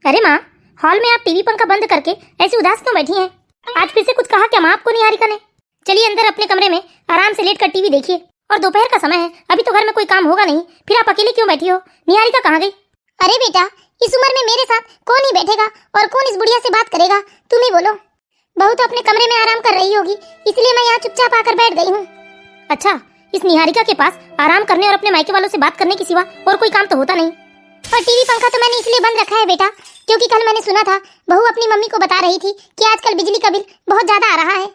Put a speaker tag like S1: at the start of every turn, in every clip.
S1: अरे माँ, हॉल में आप टीवी पंखा बंद करके ऐसी उदास क्यों बैठी हैं? आज फिर से कुछ कहा क्या माँ आपको निहारिका ने? चलिए अंदर अपने कमरे में आराम से लेटकर टीवी देखिए। और दोपहर का समय है, अभी तो घर में कोई काम होगा नहीं, फिर आप अकेले क्यों बैठी हो? निहारिका कहाँ गई?
S2: अरे बेटा, इस उम्र में मेरे साथ कौन ही बैठेगा और कौन इस बुढ़िया से बात करेगा? तुम ही बोलो। बहू तो अपने कमरे में आराम कर रही होगी, इसलिए मैं यहाँ चुपचाप आकर बैठ गई हूँ।
S1: अच्छा, इस निहारिका के पास आराम करने और अपने मायके वालों से बात करने के सिवा और कोई काम तो होता नहीं।
S2: और टीवी पंखा तो मैंने इसलिए बंद रखा है बेटा, क्योंकि कल मैंने सुना था बहू अपनी मम्मी को बता रही थी कि आजकल बिजली का बिल बहुत ज्यादा आ रहा है।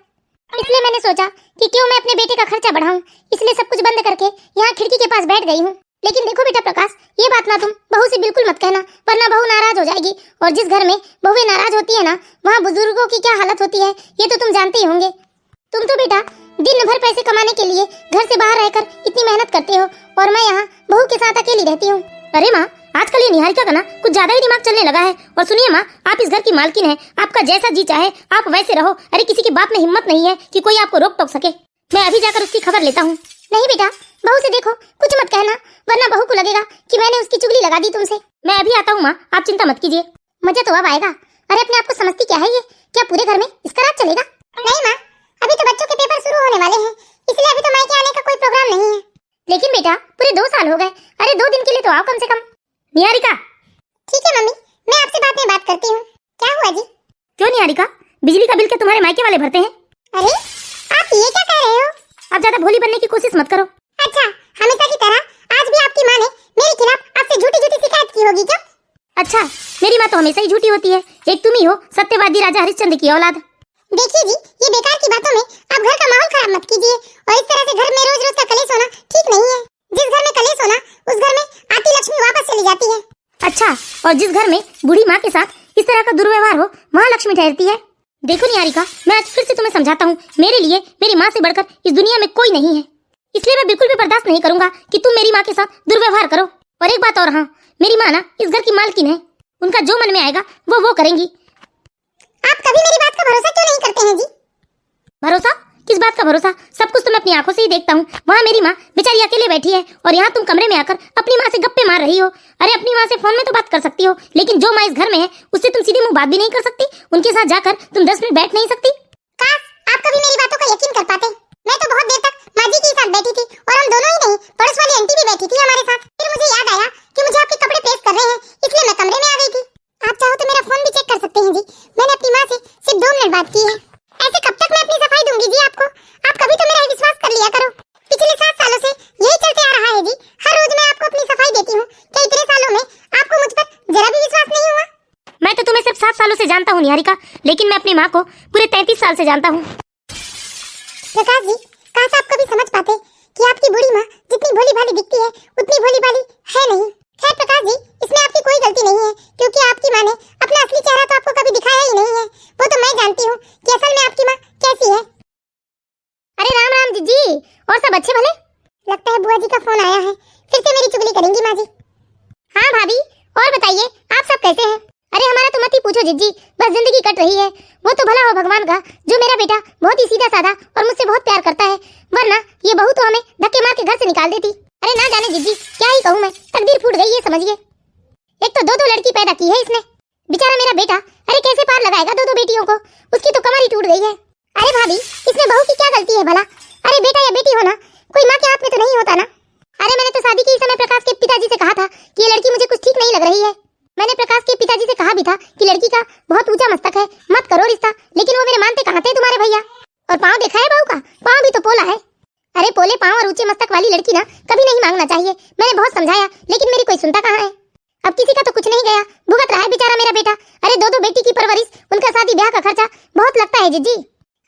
S2: इसलिए मैंने सोचा कि क्यों मैं अपने बेटे का खर्चा बढ़ाऊं, इसलिए सब कुछ बंद करके यहाँ खिड़की के पास बैठ गई हूँ। लेकिन देखो बेटा प्रकाश, ये बात ना तुम बहू से बिल्कुल मत कहना, वरना बहू नाराज हो जाएगी। और जिस घर में बहुएं नाराज होती है ना, वहाँ बुजुर्गों की क्या हालत होती है ये तो तुम जानते ही होंगे। तुम तो बेटा दिन भर पैसे कमाने के लिए घर से बाहर रहकर इतनी मेहनत करते हो, और मैं यहाँ बहू के साथ अकेली रहती हूँ।
S1: अरे माँ, आजकल ये निहारिका का ना कुछ ज्यादा ही दिमाग चलने लगा है। और सुनिए माँ, आप इस घर की मालकिन हैं, आपका जैसा जी चाहे आप वैसे रहो। अरे किसी की बात में हिम्मत नहीं है कि कोई आपको रोक टोक सके। मैं अभी जाकर उसकी खबर लेता हूँ।
S2: नहीं बेटा, बहू से देखो कुछ मत कहना, वरना बहू को लगेगा कि मैंने उसकी चुगली लगा दी तुमसे।
S1: मैं अभी आता हूँ माँ, आप चिंता मत कीजिए।
S2: मुझे तो अब आएगा। अरे अपने आप को समझती क्या है ये? क्या पूरे घर में इसका राज चलेगा? नहीं माँ, अभी तो बच्चों के पेपर शुरू होने वाले हैं, इसलिए अभी तो मायके आने का कोई प्रोग्राम नहीं है।
S1: लेकिन बेटा पूरे 2 साल हो गए, अरे 2 दिन के लिए तो आओ कम से कम। निहारिका।
S2: ठीक है मम्मी, मैं आपसे बाद में बात करती हूँ। क्या हुआ जी?
S1: क्यों निहारिका, बिजली का बिल क्या तुम्हारे मायके वाले भरते हैं?
S2: अरे आप ये क्या कह रहे हो?
S1: आप ज्यादा भोली बनने की कोशिश मत करो।
S2: अच्छा, हमेशा की तरह आज भी आपकी माँ ने मेरे खिलाफ आपसे झूठी झूठी शिकायत की होगी क्या?
S1: अच्छा, मेरी माँ तो हमेशा ही झूठी होती है। एक तुम ही हो सत्यवादी राजा हरिश्चंद्र की औलाद।
S2: देखिए जी, ये बेकार की बातों में आप घर का माहौल खराब मत कीजिए, और इस तरह से घर में रोज रोज का कलेश होना ठीक नहीं है। जिस घर में कलेश होना, उस घर में आती लक्ष्मी वापस चली जाती है।
S1: अच्छा, और जिस घर में बूढ़ी माँ के साथ इस तरह का दुर्व्यवहार हो, वहाँ लक्ष्मी ठहरती है। देखो निहारिका, मैं आज फिर से तुम्हें समझाता हूँ, मेरे लिए मेरी माँ से बढ़कर इस दुनिया में कोई नहीं है। इसलिए मैं बिल्कुल भी बर्दाश्त नहीं करूंगा कि तुम मेरी माँ के साथ दुर्व्यवहार करो। और एक बात और, हाँ, मेरी माँ ना इस घर की मालकिन है, उनका जो मन में आएगा वो करेंगी।
S2: आप कभी मेरी बात का भरोसा क्यों नहीं करते हैं जी?
S1: भरोसा? किस बात का भरोसा? सब कुछ तो मैं अपनी आंखों से ही देखता हूँ। वहाँ मेरी माँ बेचारी अकेले बैठी है, और यहाँ तुम कमरे में आकर अपनी माँ से गप्पे मार रही हो। अरे अपनी माँ से फोन में तो बात कर सकती हो, लेकिन जो माँ इस घर में है उससे तुम सीधे मुंह बात भी नहीं कर सकती। उनके साथ जाकर तुम 10 मिनट बैठ नहीं सकती?
S2: काश आप कभी मेरी बातों का यकीन कर पाते। मैं तो बहुत देर तक माँ जी के साथ बैठी थी, और हम दोनों ही नहीं, पड़ोस वाली आंटी भी बैठी थी हमारे साथ। फिर मुझे याद आया कि मुझे आपके कपड़े प्रेस कर रहे हैं, इसलिए मैं कमरे में आ गई थी। आप चाहो तो मेरा फोन भी चेक कर सकते हैं जी, मैंने अपनी माँ से सिर्फ 2 मिनट बात की है। ऐसे कब तक मैं अपनी सफाई दूंगी जी आपको? आप कभी तो मेरा विश्वास कर लिया करो। पिछले 7 सालों से यही चलते आ रहा है जी, हर रोज मैं आपको अपनी सफाई देती हूँ। क्या इतने सालों में आपको मुझ पर जरा भी विश्वास नहीं हुआ?
S1: मैं तो तुम्हें सिर्फ 7 सालों से जानता हूँ निहारिका, लेकिन मैं अपनी माँ को पूरे 33 साल से जानता हूँ।
S2: प्रकाश जी, काश आप कभी समझ पाते कि आपकी बूढ़ी माँ जितनी भोली भाली दिखती है उतनी भोली भाली है नहीं। खैर प्रकाश जी, इसमें आपकी कोई गलती नहीं है, क्योंकि आपकी माँ ने अपना असली चेहरा तो आपको कभी दिखाया ही नहीं है। वो तो मैं जानती हूँ कि असल में आपकी माँ कैसी है।
S1: अरे राम राम जीजी, और सब अच्छे भले?
S2: लगता है बुआ जी का फोन आया है, फिर से मेरी चुगली करेंगी माँ जी।
S1: हाँ भाभी, और बताइए आप सब कैसे हैं? अरे हमारा तो मत ही पूछो जीजी, बस जिंदगी कट रही है। वो तो भला हो भगवान का जो मेरा बेटा बहुत ही सीधा साधा और मुझसे बहुत प्यार करता है, वरना ये बहू तो हमें धक्के मार के घर से निकाल देती। अरे ना जाने जीजी, क्या ही कहूँ मैं, तकदीर फूट गई है समझिए। एक तो 2 लड़की पैदा की है इसने, बेचारा मेरा बेटा अरे कैसे पार लगाएगा 2 बेटियों को? उसकी तो कमर ही टूट गई है। अरे भाभी, इसमें बहू की क्या गलती है भला? अरे बेटा या बेटी होना कोई माँ के हाथ में तो नहीं होता ना। अरे मैंने तो शादी के समय प्रकाश के पिताजी से कहा था कि ये लड़की मुझे कुछ ठीक नहीं लग रही है। मैंने प्रकाश के पिताजी से कहा भी था कि लड़की का बहुत ऊंचा मस्तक है, मत करो रिश्ता, लेकिन वो मेरे मानते कहाँ थे तुम्हारे भैया। और पाँव देखा है बहू का? पाँव भी तो पोला है। अरे पोले पाँव और ऊंचे मस्तक वाली लड़की ना कभी नहीं मांगना चाहिए। मैंने बहुत समझाया, लेकिन मेरी कोई सुनता कहाँ है। अब किसी का तो कुछ नहीं गया, भुगत रहा है बेचारा मेरा बेटा। अरे 2 बेटी की परवरिश, उनका शादी ब्याह का खर्चा बहुत लगता है जीजी।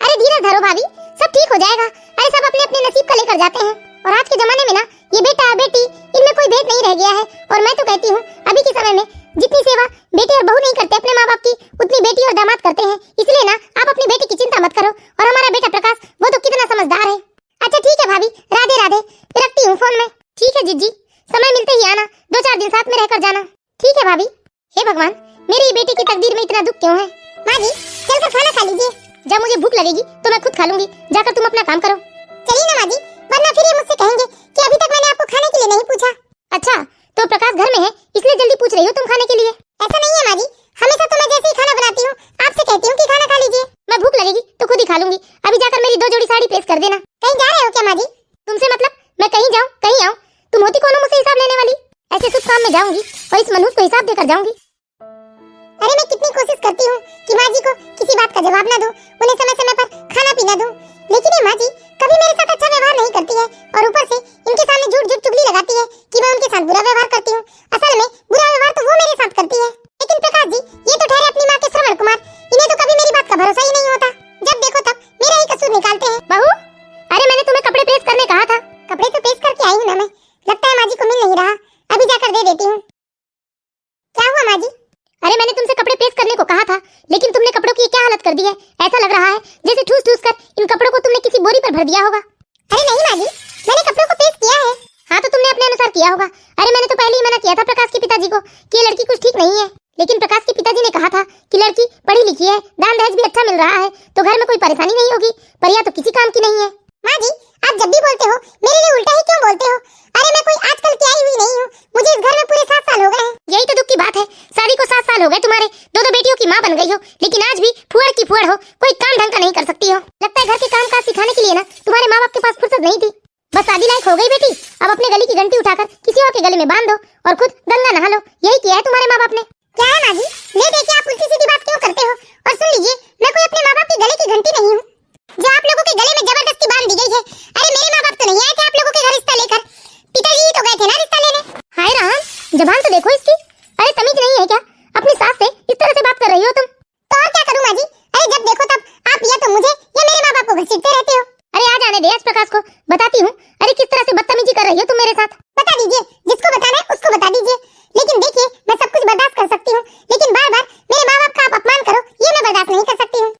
S1: अरे धीरे धरो भाभी, सब ठीक हो जाएगा। अरे सब अपने अपने नसीब का लेकर जाते हैं, और आज के जमाने में ना ये बेटा बेटी इनमें कोई भेद नहीं रह गया है। और मैं तो कहती हूँ अभी के समय में जितनी सेवा बेटे और बहू नहीं करते अपने माँ बाप की, उतनी बेटी और दामाद करते हैं। इसलिए ना आप अपनी बेटी की चिंता मत करो। और हमारा बेटा प्रकाश वो तो कितना समझदार है। अच्छा ठीक है भाभी, राधे राधे, रखती हूँ फोन में। ठीक है जीजी, समय मिलते ही आना, 2-4 दिन साथ में रहकर जाना। ठीक है भाभी। हे भगवान, मेरी बेटी की तकदीर में इतना दुख क्यों है?
S2: माँ जी चलकर खाना खा लीजिए।
S1: जब मुझे भूख लगेगी तो मैं खुद खा लूंगी, जाकर तुम अपना काम करो।
S2: चलिए ना माँ जी, वरना फिर ये मुझसे कहेंगे कि अभी तक मैंने आपको खाने के लिए नहीं पूछा।
S1: अच्छा, तो प्रकाश घर में है इसलिए जल्दी पूछ रही हो तुम खाने के लिए?
S2: ऐसा नहीं है माँ जी,
S1: खा लूंगी। अभी जाकर मेरी 2 जोड़ी साड़ी प्रेस कर देना।
S2: कहीं जा रहे हो क्या माँ जी?
S1: तुमसे मतलब? मैं कहीं जाऊँ कहीं आऊँ, तुम होती कौन हो मुझसे हिसाब लेने वाली? ऐसे शुभ काम में जाऊंगी और इस मनहूस को हिसाब देकर जाऊंगी।
S2: अरे मैं कितनी कोशिश करती हूँ कि माँ जी को किसी बात का जवाब ना दूं, उन्हें समय समय पर खाना पीना दूं, लेकिन ये माँ जी कभी मेरे साथ अच्छा व्यवहार नहीं करती है और ऊपर से इनके सामने झूठ झूठ चुगली लगाती है कि मैं उनके साथ बुरा व्यवहार करती हूँ। असल में बुरा व्यवहार तो वो मेरे साथ करती है। लेकिन प्रकाश जी, ये तो ठहरे अपनी माँ के श्रवण कुमार, इन्हें तो कभी मेरी बात का भरोसा ही नहीं होता। जब देखो तब मेरा ही कसूर निकालते हैं।
S1: बहू, अरे मैंने तुम्हें कपड़े प्रेस करने कहा था।
S2: कपड़े तो प्रेस करके आई हूँ ना मैं, लगता है माँ जी को मिल नहीं रहा, अभी जाकर दे देती हूँ। क्या हुआ माँ जी?
S1: अरे मैंने तुमसे कपड़े प्रेस करने को कहा था, लेकिन तुमने कपड़ों की क्या हालत कर दी है। ऐसा लग रहा है जैसे ठूस ठूस कर इन कपड़ों को तुमने किसी बोरी पर भर दिया होगा।
S2: अरे नहीं माँ जी, मैंने कपड़ों को प्रेस किया है।
S1: हाँ तो तुमने अपने अनुसार किया होगा। अरे मैंने तो पहले ही मना किया था प्रकाश के पिताजी को कि ये लड़की कुछ ठीक नहीं है, लेकिन प्रकाश के पिताजी ने कहा था कि लड़की पढ़ी लिखी है, दान दहेज भी अच्छा मिल रहा है, तो घर में कोई परेशानी नहीं होगी, पर यह तो किसी काम की नहीं है।
S2: माँ जी, आप जब भी बोलते हो मेरे लिए उल्टा ही क्यों बोलते हो? अरे मैं कोई आजकल की आई हुई नहीं हूँ, मुझे इस घर में पूरे 7 साल हो गए हैं।
S1: यही तो दुख की बात है, शादी को 7 साल हो गए तुम्हारे, 2 बेटियों की माँ बन गई हो, लेकिन आज भी फुअड़ की फुअड़ हो, कोई काम ढंग का नहीं कर सकती हो। लगता है घर के काम काज सिखाने के लिए ना तुम्हारे माँ बाप के पास फुर्सत नहीं थी। बस शादी लायक हो गई बेटी, अब अपने गले की घंटी उठाकर किसी और के गले में बांध दो और खुद गंगा नहा लो। यही किया है तुम्हारे माँ बाप ने।
S2: क्या है माँ जी, ले देखिए आप उल्टी सीधी बात क्यों करते हो? और सुन लीजिए, मैं कोई अपने माँ बाप के गले की घंटी नहीं हूँ जो आप लोगों के गले में जबरदस्ती बांध दी गई है। अरे मेरे माँ बाप तो नहीं आए थे आप लोगों के घर रिश्ता लेकर, पिताजी ही तो गए थे ना रिश्ता लेने।
S1: हाय राम, जबान तो देखो इसकी। अरे तमीज नहीं है क्या? अपनी सास से इस तरह से बात कर रही हो तुम?
S2: तो और क्या करूँ माँ जी? अरे जब देखो तब आप या तो मुझे या मेरे माँ बाप को घसीटते रहते हो।
S1: अरे आ जाने दे आज प्रकाश को, बताती हूँ। अरे किस तरह से बदतमीजी कर रही हो तुम मेरे साथ।
S2: बता दीजिए, जिसको बताना है उसको बता दीजिए। लेकिन देखिए, मैं सब कुछ बर्दाश्त कर सकती हूँ, लेकिन बार बार मेरे माँ बाप का आप अपमान करो, ये मैं बर्दाश्त नहीं कर सकती हूँ।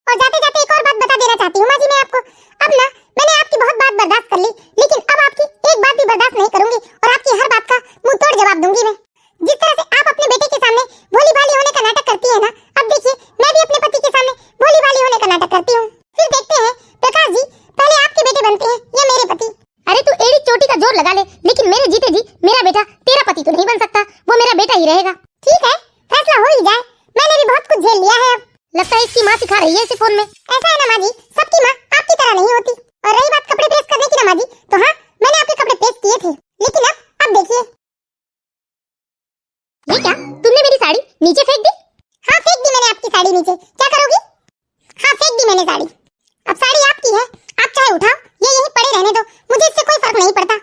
S2: और जाते जाते एक और बात बता देना चाहती हूँ माँ जी मैं आपको। अब ना मैंने आपकी बहुत बात बर्दाश्त कर ली, लेकिन अब आपकी एक बात भी बर्दाश्त नहीं करूंगी और आपकी हर बात का मुंह तोड़ जवाब दूंगी मैं। जिस तरह से आप अपने बेटे के सामने भोली भाली होने का नाटक करती है ना, अब देखिए मैं भी अपने पति के सामने भोली भाली होने का नाटक करती हूँ। फिर देखते हैं प्रकाश जी, पहले आपके बेटे बनते हैं या मेरे पति।
S1: अरे तू एड़ी चोटी का जोर लगा ले, लेकिन मेरे जीते जी मेरा बेटा तेरा पति तो नहीं बन सकता, वो मेरा बेटा ही रहेगा।
S2: ठीक है, फैसला हो ही जाए, मैंने भी बहुत कुछ झेल लिया है। अब
S1: लगता है इसकी माँ सिखा रही है इसे फोन में।
S2: ऐसा है ना माँ जी, सबकी माँ आपकी तरह नहीं होती। और रही बात कपड़े प्रेस करने की ना माँ जी, तो हाँ मैंने आपके कपड़े प्रेस किए थे, लेकिन अब देखिए।
S1: ये क्या, तुमने मेरी साड़ी नीचे फेंक दी?
S2: हाँ फेंक दी मैंने आपकी साड़ी नीचे, क्या करोगी? हाँ फेंक दी मैंने साड़ी। अब साड़ी आपकी है, आप चाहे उठाओ या यहीं पड़े रहने दो, मुझे इससे कोई फर्क नहीं पड़ता।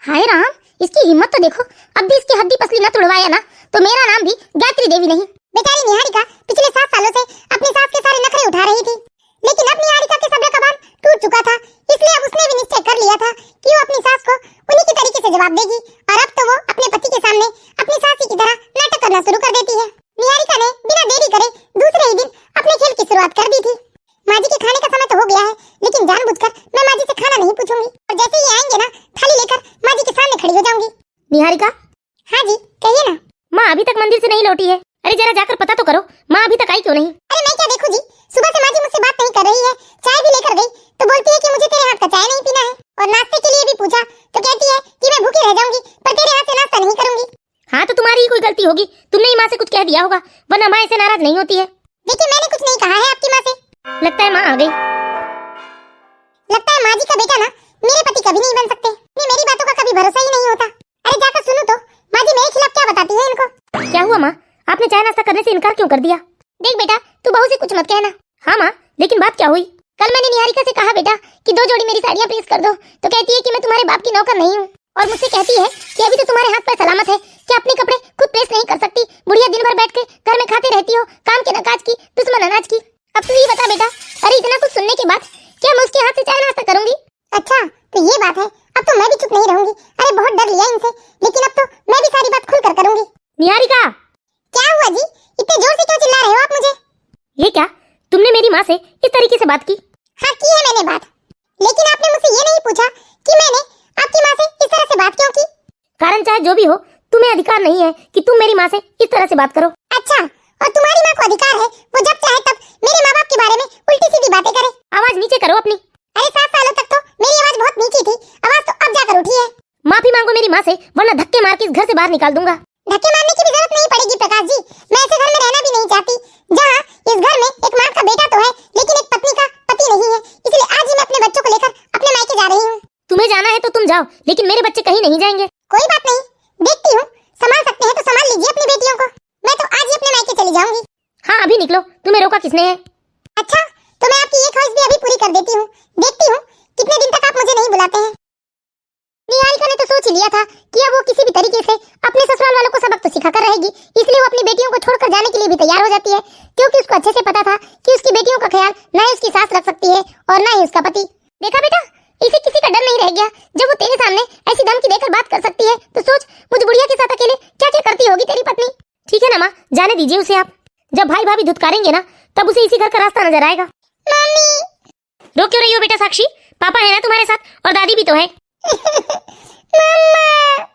S1: हाय राम, इसकी हिम्मत तो देखो, अब भी इसकी हड्डी पसली न तुड़वाया ना तो मेरा नाम भी गायत्री देवी नहीं।
S2: बेचारी निहारिका पिछले 7 सालों से अपनी सास के सारे नखरे उठा रही थी, लेकिन अब निहारिका के सब्र का बांध टूट चुका था, इसलिए अब उसने भी निश्चय कर लिया था कि वो अपनी सास को उन्हीं की तरीके से जवाब देगी। और अब तो वो अपने पति के सामने अपनी सास की तरह नाटक करना शुरू कर देती है। निहारिका ने बिना देरी करे दूसरे ही दिन अपने खेल की शुरुआत कर दी थी। माँ जी के खाने का समय तो हो गया है, लेकिन जानबूझकर मैं माँ जी से खाना नहीं पूछूंगी, और जैसे ही आएंगे ना थाली लेकर माँ जी के सामने खड़ी हो जाऊंगी।
S1: निहारिका।
S2: हाँ जी कहिए ना।
S1: माँ अभी तक मंदिर से नहीं लौटी है, अरे जरा जाकर पता तो करो माँ अभी तक आई क्यों नहीं?
S2: अरे मैं क्या देखूं जी, सुबह से माँ जी मुझसे बात नहीं कर रही है, चाय भी लेकर गई तो बोलती है कि मुझे तेरे हाथ का चाय नहीं पीना है, और नाश्ते के लिए भी पूछा तो कहती है कि मैं भूखी रह जाऊंगी पर तेरे हाथ से नाश्ता नहीं करूंगी।
S1: हाँ तो तुम्हारी ही कोई गलती होगी, तुमने ही माँ से कुछ कह दिया होगा, वरना माँ ऐसे नाराज नहीं होती है।
S2: देखिए मैंने कुछ नहीं कहा है आपकी माँ से।
S1: लगता है माँ आ गई।
S2: लगता है माँ जी का बेटा ना मेरे पति कभी नहीं बन सकते, मेरी बातों का कभी भरोसा ही नहीं होता। अरे जाकर सुनो तो माँ जी मेरे खिलाफ क्या बताती है इनको।
S1: क्या हुआ माँ, आपने चाय नाश्ता करने से इनकार क्यों कर दिया?
S2: देख बेटा, तू बहू से कुछ मत कहना।
S1: हाँ माँ, लेकिन बात क्या हुई?
S2: कल मैंने निहारिका से कहा बेटा कि 2 जोड़ी मेरी साड़ियाँ प्रेस कर दो, तो कहती है कि मैं तुम्हारे बाप की नौकर नहीं हूँ, और मुझसे कहती है कि अभी तो तुम्हारे हाथ पर सलामत है, कि अपने कपड़े खुद प्रेस नहीं कर सकती, बुढ़िया दिन भर बैठ के घर में खाते रहती हो, काम के न काज की, दुश्मन अनाज की। अब तू ये बता बेटा, अरे इतना कुछ सुनने के बाद क्या मैं उसके हाथ से चाय नाश्ता करूंगी? अच्छा तो ये बात है, अब तो मैं भी चुप नहीं रहूंगी। अरे बहुत डर लिया इनसे, लेकिन अब तो मैं भी सारी बात खुलकर करूंगी।
S1: निहारिका।
S2: क्या हुआ जी, इतने जोर से क्यों चिल्ला रहे हो आप मुझे?
S1: ये क्या, तुमने मेरी माँ से इस तरीके से बात की?
S2: हाँ की है मैंने बात, लेकिन आपने मुझसे ये नहीं पूछा कि मैंने आपकी माँ से इस तरह से बात क्यों की।
S1: कारण चाहे जो भी हो, तुम्हें अधिकार नहीं है कि तुम मेरी माँ से इस तरह से बात करो।
S2: अच्छा, और तुम्हारी माँ को अधिकार है वो जब चाहे तब मेरे माँ बाप के बारे में उल्टी सीधी बातें करे।
S1: आवाज नीचे करो अपनी।
S2: अरे 7 सालों तक तो मेरी आवाज बहुत नीची थी, आवाज तो अब जाकर उठी है।
S1: माफी मांगो मेरी माँ से, वरना धक्के मार के इस घर से बाहर निकाल दूंगा।
S2: धक्के मारने की भी जरूरत नहीं पड़ेगी प्रकाश जी, मैं ऐसे घर में रहना भी नहीं चाहती जहाँ इस घर में एक माँ का बेटा तो है जाओ, लेकिन मेरे बच्चे कहीं नहीं जाएंगे।
S1: कोई बात नहीं, देखती हूँ, संभाल सकते हैं तो संभाल लीजिए अपनी बेटियों को। मैं तो आज ही अपने मायके चली जाऊंगी।
S2: हाँ अभी निकलो, तुम्हें रोका किसने है?
S1: अच्छा, तो मैं आपकी ये ख्वाहिश भी अभी पूरी कर देती हूँ। देखती हूँ कितने दिन तक आप मुझे नहीं बुलाते हैं। निहारिका ने तो सोच ही लिया था कि अब वो किसी भी तरीके से अपने ससुराल वालों को सबक तो सिखाकर रहेगी, इसलिए वो अपनी बेटियों को छोड़कर जाने के लिए भी तैयार हो जाती है, क्योंकि उसको अच्छे से पता था कि उसकी बेटियों का ख्याल न ही उसकी सास रख सकती है और न ही उसका पति। देखा बेटा, इसे किसी का डर नहीं रह गया। जब वो तेरे सामने ऐसी धमकी देकर बात कर सकती है तो सोच मुझ बुढ़िया के साथ अकेले क्या क्या करती होगी तेरी पत्नी।
S2: ठीक है ना माँ, जाने दीजिए उसे आप। जब भाई भाभी धुतकारेंगे ना तब उसे इसी घर का रास्ता नजर आएगा।
S1: मम्मी
S2: रो क्यों रही हो बेटा साक्षी? पापा है ना तुम्हारे साथ और दादी भी तो है।
S1: मम्मा,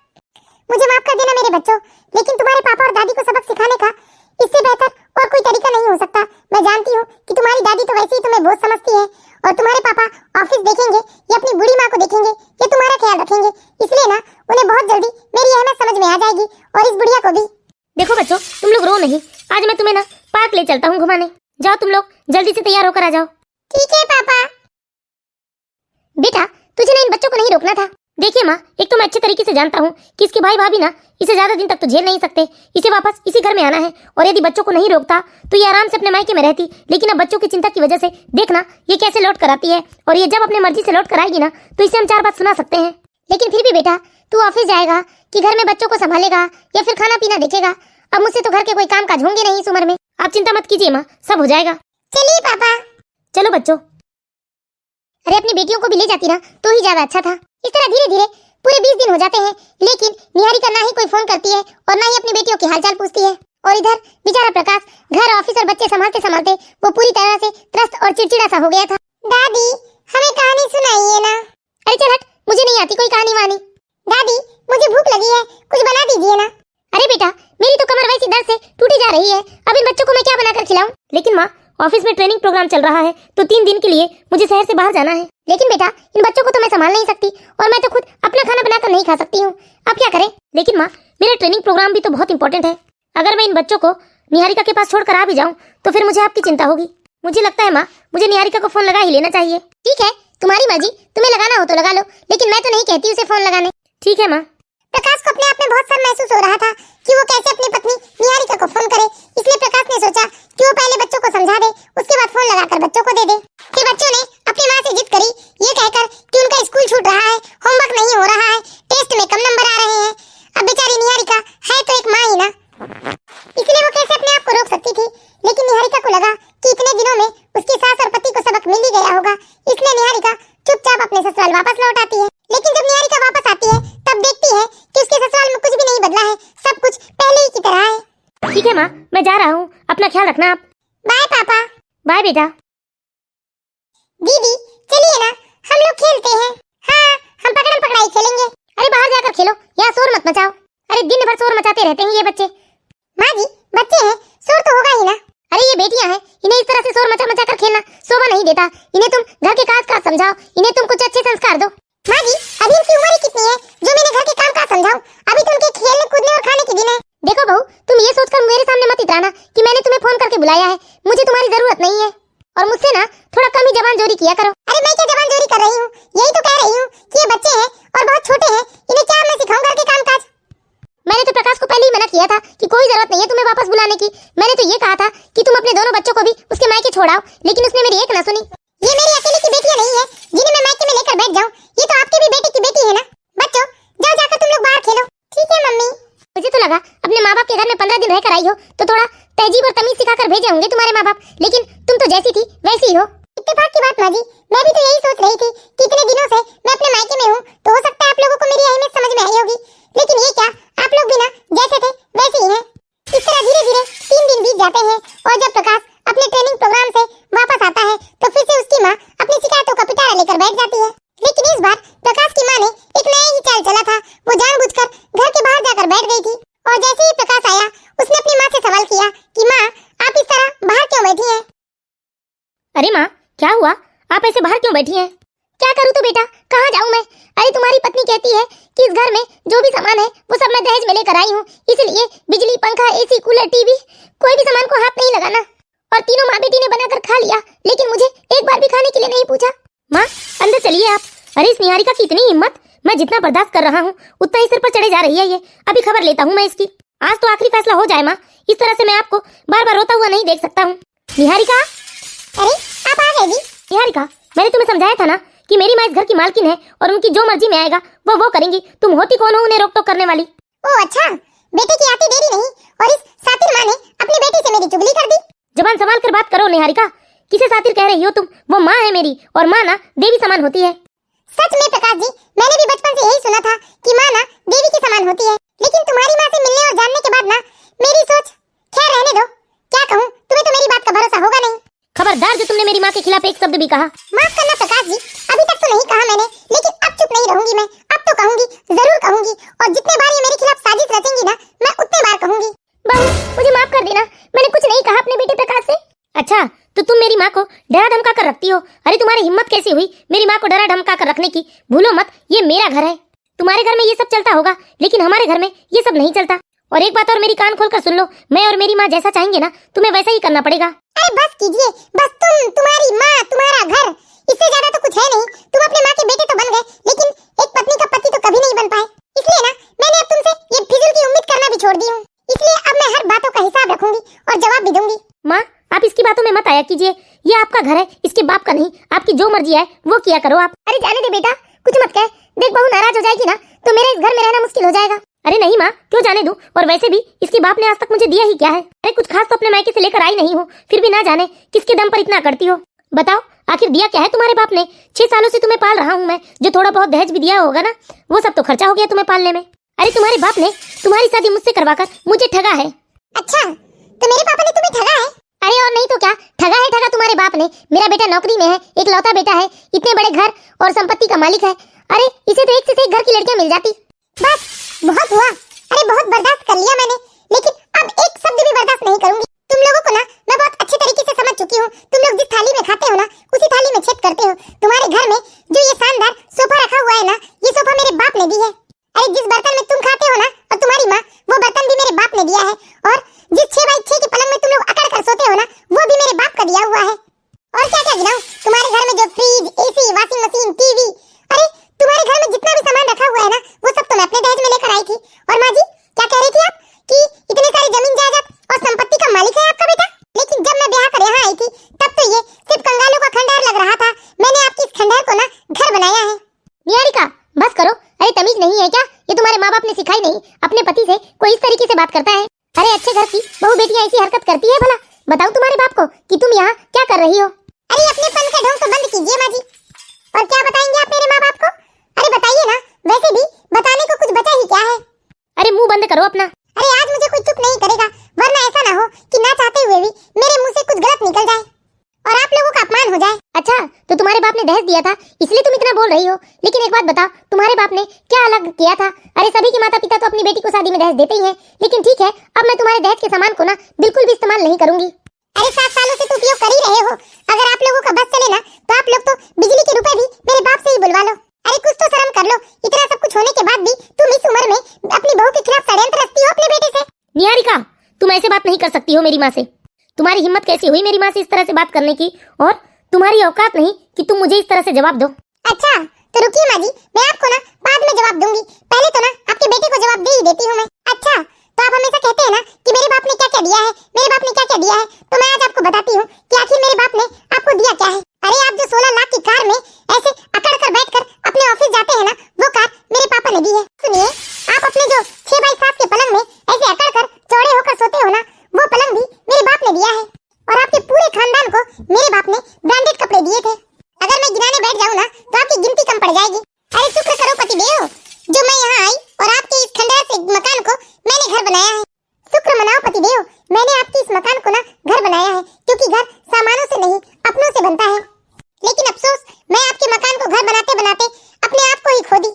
S1: मुझे माफ कर देना मेरे बच्चों, लेकिन तुम्हारे पापा और दादी को सबक सिखाने का इससे बेहतर और कोई तरीका नहीं हो सकता। मैं जानती हूँ कि तुम्हारी दादी तो वैसे ही तुम्हें बोझ समझती है, और तुम्हारे पापा ऑफिस देखेंगे या अपनी बूढ़ी माँ को देखेंगे या तुम्हारा ख्याल रखेंगे, इसलिए ना उन्हें बहुत जल्दी मेरी अहमियत समझ में आ जाएगी और इस बुढ़िया को भी।
S2: देखो बच्चों, तुम लोग रो नहीं, आज मैं तुम्हें ना पार्क ले चलता हूँ घुमाने। जाओ तुम लोग जल्दी से तैयार होकर आ जाओ।
S1: ठीक है पापा।
S2: बेटा तुझे ना इन बच्चों को नहीं रोकना था। देखिए माँ, एक तो मैं अच्छे तरीके से जानता हूँ कि इसके भाई भाभी ना इसे ज्यादा दिन तक तो झेल नहीं सकते, इसे वापस इसी घर में आना है, और यदि बच्चों को नहीं रोकता तो ये आराम से अपने मायके में रहती। लेकिन अब बच्चों की चिंता की वजह से देखना ये कैसे लौट कर आती है, और ये जब अपने मर्जी से लौट कर आएगी ना तो इसे हम 4 बात सुना सकते हैं। लेकिन फिर भी बेटा, तू ऑफिस जाएगा कि घर में बच्चों को संभालेगा या फिर खाना पीना देखेगा? अब मुझसे तो घर के कोई काम काज होंगे नहीं इस उम्र में। आप चिंता मत कीजिए माँ, सब हो जाएगा।
S1: चलिए पापा।
S2: चलो बच्चों।
S1: अरे अपनी बेटियों को भी ले जाती ना तो ही ज्यादा अच्छा था। इस तरह धीरे धीरे पूरे 20 दिन हो जाते हैं, लेकिन निहारिका ना ही कोई फोन करती है और ना ही अपनी बेटियों के हालचाल पूछती है। और इधर बेचारा प्रकाश घर ऑफिस और बच्चे संभालते संभालते वो पूरी तरह से त्रस्त और चिड़चिड़ा सा हो गया था। दादी हमें कहानी सुनाइए ना।
S2: अरे चल हट, मुझे नहीं आती कोई कहानी वानी।
S1: दादी मुझे भूख लगी है, कुछ बना दीजिए ना।
S2: अरे बेटा, मेरी तो कमर वैसी दर्द से टूटी जा रही है, अब इन बच्चों को मैं क्या बनाकर खिलाऊं? लेकिन माँ, ऑफिस में ट्रेनिंग प्रोग्राम चल रहा है तो 3 दिन के लिए मुझे शहर से बाहर जाना है।
S1: लेकिन बेटा, इन बच्चों को तो मैं संभाल नहीं सकती, और मैं तो खुद अपना खाना बनाकर नहीं खा सकती हूँ। अब क्या करें?
S2: लेकिन माँ, मेरा ट्रेनिंग प्रोग्राम भी तो बहुत इंपॉर्टेंट है। अगर मैं इन बच्चों को निहारिका के पास छोड़कर आ भी जाऊँ तो फिर मुझे आपकी चिंता होगी। मुझे लगता है माँ, मुझे निहारिका को फोन लगा ही लेना चाहिए।
S1: ठीक है, तुम्हारी मर्जी, तुम्हें लगाना हो तो लगा लो, लेकिन मैं तो नहीं कहती उसे फोन लगाने।
S2: ठीक है माँ।
S1: प्रकाश को अपने आप में बहुत शर्म महसूस हो रहा था कि वो कैसे अपनी पत्नी निहारिका को फोन करे, इसलिए प्रकाश ने सोचा कि वो पहले बच्चों को समझा दे, उसके बाद फोन लगाकर बच्चों को दे दे। फिर बच्चों ने अपनी माँ से जिद करी, ये कहकर कि उनका स्कूल छूट रहा है, होमवर्क नहीं हो रहा है, टेस्ट में कम नंबर आ रहे हैं। अब बेचारी निहारिका है तो एक माँ ही ना, इसलिए वो कैसे अपने आप को रोक सकती थी। लेकिन निहारिका को लगा कि इतने दिनों में उसकी सास और पति को सबक मिल ही गया होगा, इसलिए निहारिका चुपचाप अपने ससुराल वापस लौट आती है। लेकिन जब निहारिका वापस आती है तब देखती है कि उसके ससुराल में कुछ भी नहीं बदला है, सब कुछ पहले ही की तरह है।
S2: ठीक है माँ, मैं जा रहा हूँ, अपना ख्याल रखना आप।
S1: बाय पापा।
S2: बाय बेटा।
S1: दीदी चलिए ना, हम लोग खेलते हैं। हाँ, हम पकड़म पकड़ाई खेलेंगे।
S2: अरे बाहर जाकर खेलो, यहाँ शोर मत मचाओ। अरे दिन भर शोर मचाते रहते हैं ये बच्चे।
S1: माँ जी, बच्चे हैं, शोर तो होगा ही ना।
S2: अरे ये बेटियां हैं, इन्हें इस तरह से शोर मचा मचा कर खेलना शोभा नहीं देता। इन्हें तुम घर के काज समझाओ, इन्हें तुम कुछ अच्छे संस्कार दो।
S1: माँ जी, अभी इनकी उम्र ही कितनी है जो मैंने घर के काम काज समझाऊं? अभी तो उनके खेलने कूदने और खाने के दिन है।
S2: देखो बहू, तुम ये सोचकर मेरे सामने मत इतराना कि मैंने तुम्हें फोन करके बुलाया है। मुझे तुम्हारी जरूरत नहीं है, और मुझसे ना थोड़ा कम ही जबान जोरी किया करो।
S1: अरे मैं क्या जबान जोरी कर रही हूँ? यही तो कह रही हूँ कि ये बच्चे हैं और बहुत छोटे हैं, इन्हें क्या मैं सिखाऊं घर के काम काज?
S2: मैंने तो प्रकाश को पहले ही मना किया था कि कोई जरूरत नहीं है तुम्हें वापस बुलाने की। मैंने तो ये कहा था कि तुम अपने दोनों बच्चों को भी उसके मायके छोड़ाओ, लेकिन उसने मेरी एक ना सुनी।
S1: ये मेरी अकेले की बेटियां नहीं है जिन्हें मैं मायके में लेकर बैठ जाऊं, ये तो आपके भी बेटे की बेटी है ना। बच्चों जाओ, जाकर तुम लोग बाहर खेलो। ठीक है मम्मी।
S2: मुझे तो लगा अपने माँ बाप के घर में 15 दिन रहकर आई हो तो थोड़ा तहजीब और तमीज सिखाकर भेजे होंगे तुम्हारे माँ बाप, लेकिन तुम तो जैसी थी वैसी ही हो।
S1: इत्तेफाक की बात माँ जी, मैं भी तो यही सोच रही थी कि इतने दिनों से मैं अपने मायके में हूँ तो हो सकता है आप लोगों को मेरी अहमियत समझ में आई होगी, लेकिन ये क्या, आप लोग भी ना जैसे थे वैसे ही हैं। इस तरह धीरे धीरे 3 दिन बीत जाते हैं, और जब प्रकाश अपने ट्रेनिंग प्रोग्राम से वापस आता है तो फिर से उसकी माँ अपनी शिकायतों का पिटारा लेकर बैठ जाती है। लेकिन इस बार प्रकाश की माँ ने एक नया ही चाल चला था। वो जानबूझकर घर के बाहर जाकर बैठ गई थी, और जैसे ही प्रकाश आया उसने अपनी माँ से सवाल किया कि माँ, आप इस तरह बाहर क्यों बैठी हैं?
S2: अरे माँ, क्या हुआ? आप ऐसे बाहर क्यों बैठी हैं?
S1: क्या करूँ तो बेटा, कहाँ जाऊँ मैं? अरे तुम्हारी पत्नी कहती है कि इस घर में जो भी सामान है वो सब मैं दहेज में लेकर आई हूँ, इसलिए बिजली, पंखा, एसी, कूलर, टीवी, कोई भी सामान को हाथ नहीं लगाना। और तीनों माँ बेटी ने बनाकर खा लिया, लेकिन मुझे एक बार भी खाने के लिए नहीं पूछा।
S2: माँ अंदर चलिए आप। अरे इस निहारिका की इतनी हिम्मत, मैं जितना बर्दाश्त कर रहा हूँ उतना ही सिर पर चढ़े जा रही है ये। अभी खबर लेता हूँ मैं इसकी। आज तो आखिरी फैसला हो जाए माँ। इस तरह से मैं आपको बार बार रोता हुआ नहीं देख सकता हूँ। निहारिका,
S1: अरे आप आ गए जी।
S2: निहारिका, मैंने तुम्हें समझाया था ना कि मेरी माँ इस घर की मालकिन है और उनकी जो मर्जी में आएगा वो करेंगी। तुम होती कौन हो उन्हें रोक टोक करने वाली?
S1: ओ अच्छा, बेटे की आती देरी नहीं और इस सातिर माँ ने अपनी बेटी से मेरी चुगली कर दी।
S2: जबान संभाल कर बात करो निहारिका। किसे सातिर कह रही हो तुम? वो माँ है मेरी और माँ ना देवी समान होती है।
S1: सच में प्रकाश जी, मैंने भी बचपन से यही सुना था कि माँ ना देवी के समान होती है, लेकिन तुम्हारी माँ से मिलने और जानने के बाद ना मेरी सोच, खैर रहने दो। क्या कहूँ, तुम्हें तो मेरी बात का भरोसा होगा नहीं।
S2: खबरदार जो तुमने मेरी माँ के खिलाफ एक शब्द भी कहा।
S1: माफ करना प्रकाश जी, अभी तक तो नहीं कहा मैंने, लेकिन अब चुप नहीं रहूंगी मैं। अब तो कहूंगी, जरूर कहूंगी, और जितने बार ये मेरे खिलाफ साजिश रचेंगी ना, मैं उतने बार कहूंगी।
S2: बहू, मुझे माफ कर देना, मैंने कुछ नहीं कहा अपने बेटे प्रकाश से। अच्छा, तो तुम मेरी माँ को डरा धमका कर रखती हो। अरे तुम्हारी हिम्मत कैसी हुई मेरी माँ को डरा धमका कर रखने की? भूलो मत, ये मेरा घर है। तुम्हारे घर में ये सब चलता होगा, लेकिन हमारे घर में ये सब नहीं चलता। और एक बात और मेरी कान खोल कर सुन लो, मैं और मेरी माँ जैसा चाहेंगे ना, तुम्हें वैसा ही करना पड़ेगा।
S1: अरे बस कीजिए, बस तुम, तुम्हारी माँ, तुम्हारा घर, इससे ज्यादा तो कुछ है नहीं। तुम अपने माँ के बेटे तो बन गए, लेकिन एक पत्नी का पति तो कभी नहीं बन पाए। इसलिए ना मैंने अब तुमसे ये फिजूल की उम्मीद करना भी छोड़ दी हूँ। इसलिए अब मैं हर बातों का हिसाब रखूंगी और जवाब भी दूंगी।
S2: माँ, आप इसकी बातों में मत आया कीजिए। ये आपका घर है, इसके बाप का नहीं। आपकी जो मर्जी है वो किया करो आप।
S1: अरे जाने दे बेटा, कुछ मत कह। देख बहू नाराज हो जाएगी ना तो मेरे इस घर में रहना मुश्किल हो जाएगा।
S2: अरे नहीं माँ, क्यों जाने दूं? और वैसे भी इसके बाप ने आज तक मुझे दिया ही क्या है? अरे कुछ खास तो अपने मायके से लेकर आई नहीं हो, फिर भी ना जाने किसके दम पर इतना करती हो। बताओ, आखिर दिया क्या है तुम्हारे बाप ने? 6 सालों से तुम्हें पाल रहा हूँ मैं। जो थोड़ा बहुत दहेज भी दिया होगा ना, वो सब तो खर्चा हो गया तुम्हें पालने में। अरे तुम्हारे बाप ने तुम्हारी शादी मुझसे करवाकर मुझे ठगा है।
S1: अच्छा, तो मेरे पापा ने तुम्हें ठगा है?
S2: अरे और नहीं तो क्या, ठगा है ठगा तुम्हारे बाप ने। मेरा बेटा नौकरी में है, एक लौता बेटा है, इतने बड़े घर और संपत्ति का मालिक है। अरे इसे तो एक से एक घर की लड़कियां मिल जाती।
S1: बस बहुत हुआ। अरे बहुत बर्दाश्त कर लिया मैंने, लेकिन अब एक शब्द भी बर्दाश्त नहीं करूंगी। तुम लोगों को ना मैं बहुत अच्छे तरीके से समझ चुकी हूँ। तुम लोग जिस थाली में खाते हो ना, उसी थाली में छेद करते हो। तुम्हारे घर में जो ये शानदार सोफा रखा हुआ है ना, ये सोफा मेरे बाप ने दी है। अरे जिस बर्तन में तुम खाते हो ना और तुम्हारी माँ, वो बर्तन भी मेरे बाप ने दिया है। और जिस 6x6 के पलंग में तुम लोग अकड़ कर सोते हो ना, वो भी मेरे बाप का दिया हुआ है। और क्या क्या गिनाऊं? तुम्हारे घर में जो fridge, AC, washing machine, TV, अरे तुम्हारे घर में जितना भी सामान रखा हुआ है ना, वो सब तो मैं अपने दहेज में लेकर आई थी। और माँ जी, क्या कह रही थी आप कि इतने सारी जमीन जायदाद और संपत्ति का मालिक है आपका बेटा? लेकिन जब मैं ब्याह कर यहाँ आई थी, तब तो ये सिर्फ कंगालों का खंडहर लग रहा था। मैंने आपकी इस खंडहर को ना घर बनाया है।
S2: निहारिका, बस करो। अरे तमीज नहीं है क्या? ये तुम्हारे माँ बाप ने सिखाई नहीं? अपने पति से कोई इस तरीके से बात करता है? अरे अच्छे घर की बहू बेटियां ऐसी हरकत करती है भला? बताऊं तुम्हारे बाप को कि तुम यहाँ क्या कर रही हो?
S1: अरे अपने पन का ढोंग तो बंद कीजिए माँ जी। और क्या बताएंगे आप मेरे माँ बाप को? अरे बताइए ना, वैसे भी बताने को कुछ बचा ही क्या है।
S2: अरे मुंह बंद करो अपना।
S1: अरे आज मुझे कोई चुप नहीं करेगा, वरना ऐसा ना हो कि ना चाहते हुए भी मेरे मुंह से कुछ गलत निकल जाए और आप लोगों का अपमान हो जाए।
S2: अच्छा, तो तुम्हारे बाप ने दहेज दिया था इसलिए तुम इतना बोल रही हो। लेकिन एक बात बताओ, तुम्हारे बाप ने क्या अलग किया था? अरे सभी के माता पिता तो अपनी बेटी को शादी में दहेज देते ही हैं। लेकिन ठीक है, अब मैं तुम्हारे दहेज के सामान को ना बिल्कुल भी इस्तेमाल नहीं करूंगी।
S1: अरे 7 सालों से तो उपयोग कर ही रहे हो। अगर आप लोगों का बस चले ना, तो आप लोग तो बिजली के रुपए भी मेरे बाप से ही बुलवा लो। अरे कुछ तो शर्म कर लो। इतना सब कुछ होने के बाद भी तुम इस उम्र में अपनी बहू के खिलाफ षड्यंत्र रचती हो अपने बेटे से।
S2: निहारिका, तुम ऐसे बात नहीं कर सकती हो मेरी माँ से। तुम्हारी हिम्मत कैसी हुई मेरी माँ से इस तरह से बात करने की? और तुम्हारी औकात नहीं कि तुम मुझे इस तरह से जवाब दो।
S1: अच्छा तो रुकिए माँ जी, मैं आपको ना बाद में जवाब दूंगी। पहले तो ना आपके बेटे को जवाब दे ही देती हूँ मैं। अच्छा, तो आप हमेशा कहते हैं ना कि मेरे बाप ने क्या क्या दिया है, मेरे बाप ने क्या क्या दिया है, तो मैं आज आपको बताती हूँ कि आखिर मेरे बाप ने आपको दिया क्या है। अरे आप जो 16 लाख की कार में ऐसे अकड़ कर बैठकर अपने ऑफिस जाते हैं ना, वो कार मेरे पापा ने दी है। सुनिए, आप अपने जो 6x7 के पलंग में ऐसे अकड़ कर चौड़े होकर सोते हो ना, वो पलंग भी मेरे बाप ने दिया है। और आपके पूरे खानदान को मेरे बाप ने ब्रांडेड कपड़े दिए थे। अगर मैं गिनाने बैठ जाऊँ ना, तो आपकी गिनती कम पड़ जाएगी। अरे शुक्र करो पतिदेव, जो मैं यहाँ आई और आपके इस खंडहर से मकान को मैंने घर बनाया है। शुक्र मनाओ पतिदेव, मैंने आपके इस मकान को ना घर बनाया है, क्योंकि घर सामानों से नहीं अपनों से बनता है। लेकिन अफसोस, मैं आपके मकान को घर बनाते बनाते अपने आप को ही खो दी।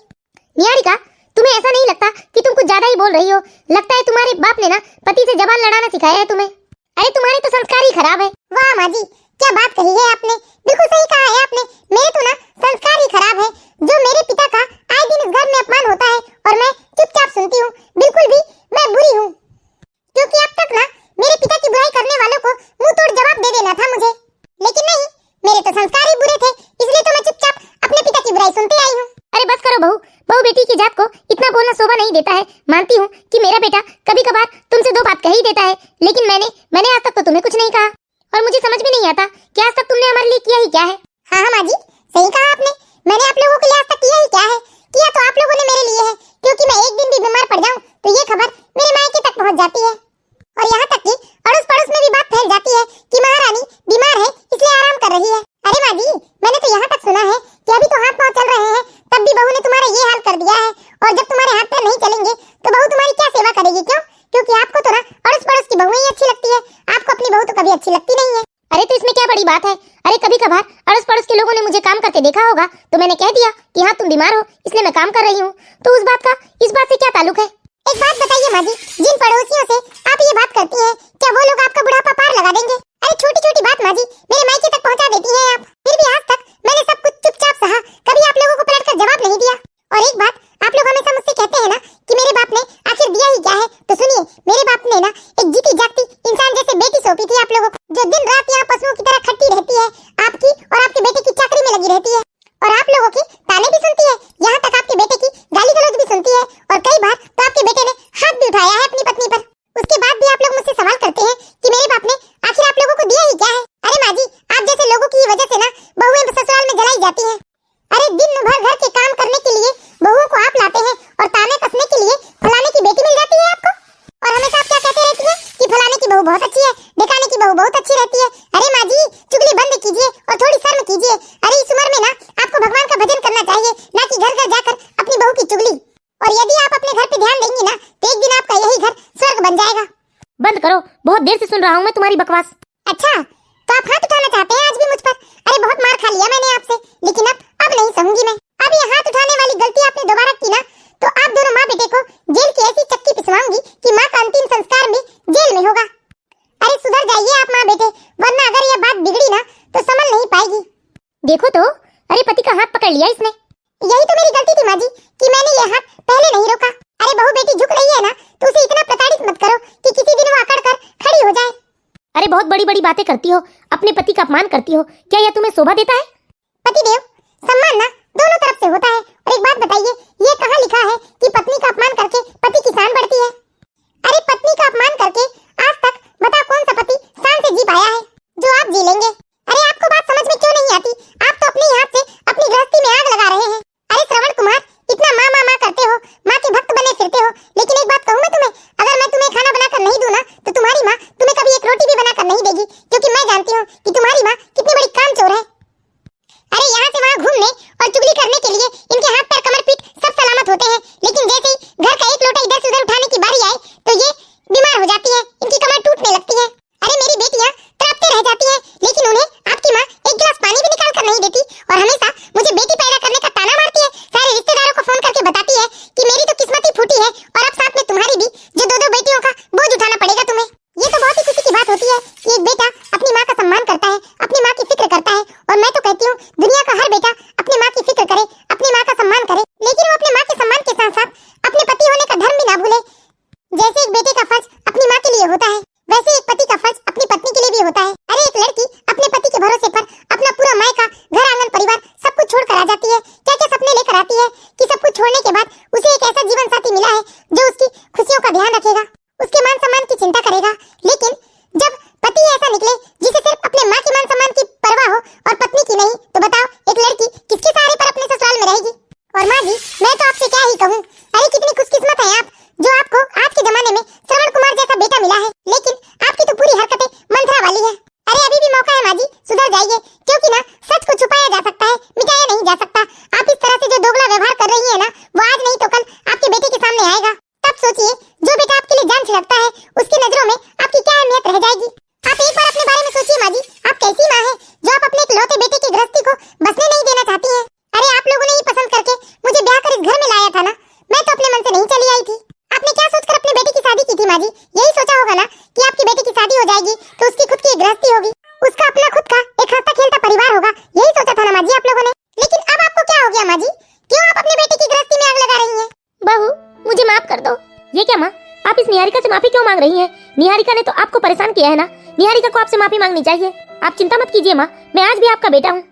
S2: निहारिका, तुम्हें ऐसा नहीं लगता कि तुम कुछ ज्यादा ही बोल रही हो? लगता है तुम्हारे बाप ने ना पति से जबान लड़ाना सिखाया है तुम्हें। अरे तुम्हारे तो संस्कार ही खराब है।
S1: वाह माँ जी, क्या बात कही है आपने, बिल्कुल सही कहा है आपने। मेरे तो ना संस्कार ही खराब है। जो मेरे पिता का आए दिन इस घर में अपमान होता है और मैं चुपचाप सुनती हूँ, बिल्कुल भी मैं बुरी हूँ। क्योंकि अब तक ना मेरे पिता की बुराई करने वालों को मुंह तोड़ जवाब दे देना था मुझे, लेकिन नहीं, मेरे तो संस्कार ही बुरे थे, इसलिए तो मैं चुपचाप अपने पिता की बुराई सुनती आई हूँ।
S2: अरे बस करो बहू, बहू
S1: देता है। मानती हूँ कि मेरा बेटा कभी कभार तुमसे दो बात कह ही देता है, लेकिन मैंने आज तक तो तुम्हें कुछ नहीं कहा, और मुझे समझ में नहीं आता कि आज तक तुमने हमारे लिए किया ही क्या है।
S2: हाँ माँ जी, सही कहा आपने। मैंने आप लोगों के लिए आज तक किया ही क्या है? किया तो आप लोगों ने मेरे लिए है, क्योंकि मैं एक दिन भी बीमार पड़ जाऊं तो ये खबर मेरे मायके तक पहुंच जाती है, और यहाँ तक कि अड़ोस पड़ोस में भी बात फैल जाती है कि महारानी बीमार है इसलिए आराम कर रही है। अरे माँ जी, मैंने तो यहाँ तक सुना है कि अभी तो हाथ पांव चल रहे हैं, तब भी बहू ने तुम्हारा ये हाल कर दिया है, और जब तुम्हारे हाथ पैर नहीं चलेंगे तो बहू तुम्हारी क्या सेवा करेगी? क्यों? क्योंकि आपको तो ना अड़ोस पड़ोस की बहू ही अच्छी लगती है, आपको अपनी बहू तो कभी अच्छी लगती नहीं है।
S1: अरे तो इसमें क्या बड़ी बात है? अरे कभी कभार अड़ोस पड़ोस के लोगों ने मुझे काम करते देखा होगा तो मैंने कह दिया कि हाँ तुम बीमार हो इसलिए मैं काम कर रही हूँ, तो उस बात का इस बात से क्या ताल्लुक है?
S2: एक बात बताइए माँ जी, जिन पड़ोसियों से आप ये बात करती हैं, क्या वो लोग आपका बुढ़ापा पार लगा देंगे? अरे छोटी छोटी बात माँ जी मेरे मायके तक पहुँचा देती हैं आप, फिर भी आज तक मैंने सब कुछ चुपचाप सहा, कभी आप लोगों को पलटकर जवाब नहीं दिया। और एक बात, आप लोग हमेशा मुझसे कहते हैं ना कि मेरे बाप ने आखिर दिया ही क्या है, तो सुनिए, मेरे बाप ने ना एक जीती जागती इंसान जैसे बेटी सौंपी थी आप लोगों को, जो दिन रात यहाँ पशुओं की तरह खटती रहती है, आपकी और आपके बेटे की चाकरी में लगी रहती है, और आप लोगों के ताने भी सुनती है, यहाँ तक आपके बेटे की गाली गलौज भी सुनती है, और कई बार तो आपके बेटे ने हाथ भी उठाया है अपनी पत्नी पर। उसके बाद भी आप लोग मुझसे सवाल करते हैं कि मेरे बाप ने आखिर आप लोगों को दिया ही क्या है? अरे माँ जी, आप जैसे लोगों की वजह से ना बहुएं ससुराल में जलाई जाती हैं। अरे दिन भर घर के काम करने के लिए बहुओं को आप लाते हैं, और ताने कसने के लिए फलाने की बेटी मिल जाती है आपको, और हमेशा आप क्या कहते रहती हैं कि फलाने की बहू बहुत अच्छी है, ढिकाने की बहू बहुत अच्छी रहती है। अरे माँ जी, चुगली बंद कीजिए और थोड़ी शर्म कीजिए। अरे इस उम्र में ना आपको भगवान का भजन करना चाहिए, ना कि घर घर जाकर अपनी बहू की चुगली। और यदि आप अपने घर पे ध्यान देंगी ना तो एक दिन आपका यही घर स्वर्ग बन जाएगा।
S1: बंद करो, बहुत देर से सुन रहा हूँ मैं तुम्हारी बकवास।
S2: अच्छा, तो आप हाथ उठाना चाहते हैं आज भी मुझ पर? अरे बहुत मार खा लिया मैंने आपसे, लेकिन अब नहीं सहूंगी मैं। अब ये हाथ उठाने वाली गलती आपने दोबारा की ना तो आप दोनों माँ बेटे को जेल की ऐसी चक्की पिसवाऊंगी कि माँ का अंतिम संस्कार भी जेल में होगा। अरे सुधर जाइए आप माँ बेटे, वरना अगर यह बात बिगड़ी ना तो संभल नहीं पाएगी।
S1: देखो तो, अरे पति का हाथ पकड़ लिया इसने।
S2: यही तो मेरी गलती थी माँ जी कि मैंने ये हाथ पहले नहीं रोका। अरे बहू बेटी झुक रही है ना तो उसे इतना प्रताड़ित मत करो कि किसी दिन वो अकड़ कर खड़ी हो जाए।
S1: अरे बहुत बड़ी बड़ी बातें करती हो, अपने पति का अपमान करती हो, क्या यह तुम्हें शोभा देता है?
S2: पतिदेव सम्मान ना दोनों तरफ से होता है, और एक बात बताइए, ये कहाँ लिखा है कि पत्नी का अपमान करके पति की शान बढ़ती है? अरे पत्नी का अपमान करके आज तक बताओ कौन सा पति शान से जी पाया है जो आप जी लेंगे? अरे आपको बात समझ में क्यों नहीं आती? आप तो अपने हाथ से अपनी गृहस्थी में आग लगा रहे हैं। अरे श्रवण कुमार, इतना माँ माँ माँ करते हो, माँ के भक्त बने फिरते हो, लेकिन एक बात कहूँ मैं तुम्हें, अगर मैं तुम्हें खाना बनाकर नहीं दूं ना तो तुम्हारी माँ तुम्हें कभी एक रोटी भी बनाकर नहीं देगी, क्योंकि मैं जानती हूँ कि तुम्हारी माँ कितनी बड़ी कामचोर है। अरे यहाँ से वहाँ घूमने और चुगली करने के लिए इनके हाथ पैर कमर पीठ सब सलामत होते हैं, लेकिन जैसे ही घर का एक लोटा इधर से उधर उठाने की बारी आए तो ये बीमार हो जाती है, इनकी कमर टूटने लगती है। अरे मेरी बेटियाँ तड़पते रह जाती हैं, लेकिन उन्हें आपकी माँ एक गिलास पानी भी निकाल कर नहीं देती, और हमेशा मुझे बेटी पैदा करने का ताना मारती है। सारे रिश्तेदारों को फोन करके बताती है कि मेरी तो किस्मत ही फूटी है, और अब साथ में तुम्हारी भी, जो दो दो बेटियों का बोझ उठाना पड़ेगा तुम्हें। ये तो बहुत ही खुशी की बात होती है कि एक बेटा अपनी माँ का सम्मान करता है, अपनी माँ की फिक्र करता है, और मैं तो कहती हूँ दुनिया का हर बेटा अपनी माँ की फिक्र करे, अपनी माँ का सम्मान करे, लेकिन वो अपने माँ के सम्मान के साथ साथ अपने पति होने का धर्म भी ना भूले। जैसे एक बेटे का फर्ज अपनी माँ के लिए होता है, वैसे एक पति का फर्ज अपनी पत्नी के लिए भी होता है। अरे एक लड़की अपने पति के भरोसे पर अपना पूरा मायका, घर आंगन परिवार सब कुछ छोड़ कर आ जाती है, क्या क्या सपने लेकर आती है कि सब कुछ छोड़ने के बाद उसे एक ऐसा जीवन साथी मिला है जो उसकी खुशियों का ध्यान रखेगा, उसके मान सम्मान की चिंता करेगा। लेकिन जब पति ऐसा निकले जिसे सिर्फ अपने माँ के मान सम्मान की परवाह हो और पत्नी की नहीं, तो बताओ एक लड़की किसके सहारे पर अपने ससुराल में रहेगी? और माँ जी, मैं तो आपसे क्या ही कहूँ, अरे कितनी खुशकिस्मत है आप जो आपको आज के जमाने में श्रवण कुमार जैसा बेटा मिला है, लेकिन आपकी तो पूरी हरकतें मंत्रा वाली है। अरे अभी भी मौका है माँ जी, सुधर जाइए, क्योंकि ना सच को छुपाया जा सकता है, मिटाया नहीं जा सकता। आप इस तरह से जो दोगला व्यवहार कर रही है ना, वो आज नहीं तो कल आपके बेटे के सामने आएगा। तब सोचिए, जो बेटा आपके लिए जान छिड़कता है उसकी नजरों में आपकी क्या अहमियत रह जाएगी। आप एक बार अपने बारे में सोचिए माँ जी, आप कैसी माँ है जो आप अपने इकलौते बेटे की गृहस्थी को बसने नहीं देना चाहती है। अरे आप लोगों ने ही पसंद करके मुझे ब्याह कर इस घर में लाया था ना, मैं तो अपने मन से नहीं चली आई थी। आपने क्या सोचकर अपने बेटे की शादी की थी माँ जी? यही सोचा होगा ना कि आपकी बेटी की शादी हो जाएगी तो उसकी खुद की गृहस्थी होगी, उसका अपना खुद का एक हंसता खेलता परिवार होगा, यही सोचा था ना माँ जी आप लोगों ने। लेकिन अब आपको क्या हो गया माँ जी, क्यों आप अपने बेटे की गृहस्थी में आग लगा रही हैं?
S1: बहू मुझे माफ कर दो। ये क्या माँ, आप इस निहारिका से माफी क्यों मांग रही हैं? निहारिका ने तो आपको परेशान किया है ना, निहारिका को आपसे माफी मांगनी चाहिए। आप चिंता मत कीजिए माँ, मैं आज भी आपका बेटा हूँ।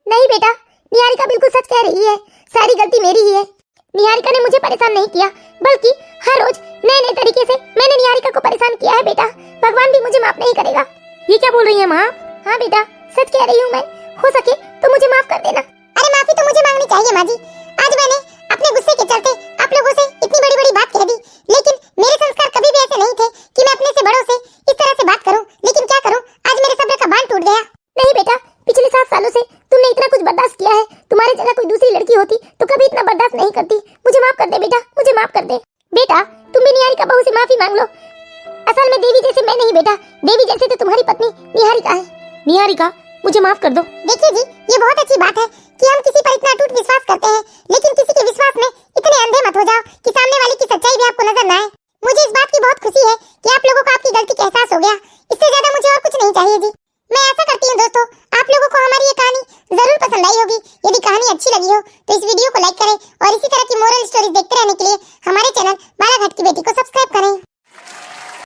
S2: नहीं बेटा, निहारिका बिल्कुल सच कह रही है, सारी गलती मेरी ही है।
S1: निहारिका ने मुझे परेशान नहीं किया, बल्कि हर रोज नए नए तरीके से मैंने निहारिका को परेशान किया है बेटा। भगवान भी मुझे माफ नहीं करेगा।
S2: ये क्या बोल रही है माँ?
S1: हाँ बेटा, सच कह रही हूँ मैं। हो सके तो मुझे माफ कर देना। अरे माफी तो मुझे मांगनी चाहिए माँ जी। आज मैंने अपने गुस्से के चलते आप लोगों से इतनी बड़ी बड़ी बात कह दी, लेकिन मेरे संस्कार कभी भी ऐसे नहीं थे कि मैं अपने से बड़ों से इस तरह से बात करूं। लेकिन क्या करूं, आज मेरे सब्र का बांध टूट गया। नहीं बेटा, पिछले 7 सालों से तुमने इतना कुछ बर्दाश्त किया है। तुम्हारी जगह कोई दूसरी लड़की होती तो कभी इतना बर्दाश्त नहीं करती। मुझे माफ कर दे बेटा, मुझे माफ कर दे। बेटा, तुम भी निहारिका बहू से माफी मांग लो। असल में देवी जैसे मैं नहीं बेटा, देवी जैसे तो तुम्हारी पत्नी निहारिका है।
S2: निहारिका, मुझे माफ कर दो।
S1: देखिए जी, ये बहुत अच्छी बात है कि हम किसी पर इतना अटूट विश्वास करते हैं, लेकिन किसी के विश्वास में इतने अंधे मत हो जाओ कि सामने वाले की सच्चाई भी आपको नजर न आए। मुझे इस बात की बहुत खुशी है कि आप लोगों को आपकी गलती का एहसास हो गया। इससे ज्यादा मुझे और कुछ नहीं चाहिए जी। मैं ऐसा करती हूँ दोस्तों, आप लोगों को हमारी ये कहानी जरूर पसंद आई होगी। यदि कहानी अच्छी लगी हो तो इस वीडियो को लाइक करें और इसी तरह की मोरल स्टोरीज देखते रहने के लिए